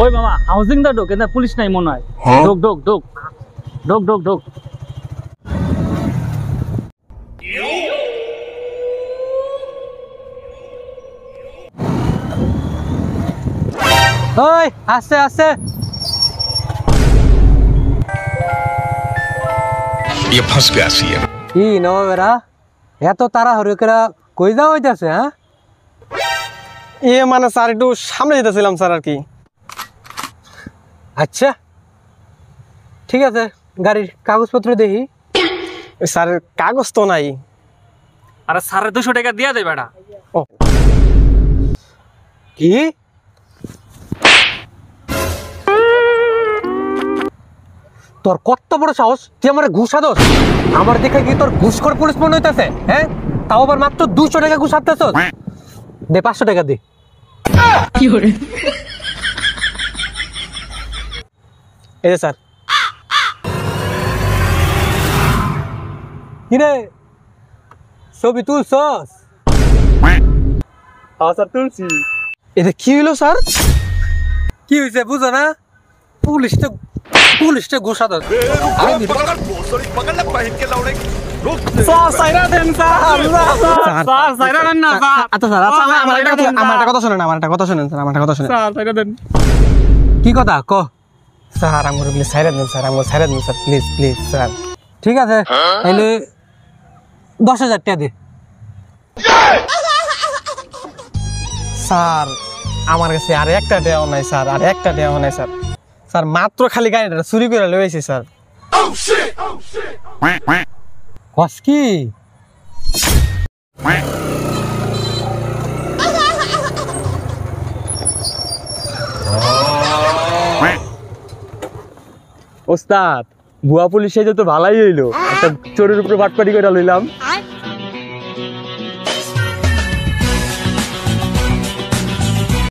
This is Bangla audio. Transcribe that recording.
ওই মামা হাউজিং দা ঢোক, এটা পুলিশ নাই মনে হয়। ঢোক ঢোক ঢোক ঢোক ঢোক ঢোক। ওই আস্তে আস্তে। ये फंस गया सीएम। কি নবেরা এত তাড়াহুড়ো করে কই যাওয়া হইতাছে? হ্যাঁ মানে স্যার একটু সামনে যেতেছিলাম স্যার আর কি। আচ্ছা ঠিক আছে, গাড়ির কাগজপত্র দেখি। স্যারের কাগজ তো নাই। আরে সাড়ে 200 টাকা দিয়া দে বেটা। ও কি তোর কত বড় সাহস, তুই আমার ঘুষ আদস? আমার দেখে কি তোর ঘুষখোর পুলিশ মনে হইতাছে? হ্যাঁ তাও আবার মাত্র 200 টাকা ঘুষ হাততেছ। দে 500 টাকা দে। এই যে স্যার। কিরে ছবি তুলছস? হ্যাঁ স্যার তুলছি। এটা কি হইলো স্যার? কি হয়েছে বুঝো না? পুলিশটা ঘুষ আদস। স্যার সাইরা দেন স্যার। স্যার সাইরা দেন না স্যার। আচ্ছা স্যার, আমার একটা কথা শুনেন, আমার একটা কথা শুনেন স্যার, আমার একটা কথা শুনেন। স্যার সাইরা দেন। কি কথা ক? স্যার আমার প্লিজ সাইরা দেন স্যার, আমার সাইরা দেন স্যার, প্লিজ প্লিজ স্যার। ঠিক আছে তাহলে 10,000 টাকা দে। স্যার আমার কাছে আর একটা দেওয়া নাই স্যার, আর একটা দেওয়া নাই স্যার। স্যার মাত্র খালি গাড়িটা চুরি করে লইছি স্যার। কস কি? ওস্তাদ বুয়া পুলিশ তো ভালোই হইলো, একটা চোরের উপরে বাটপাটি করে লইলাম।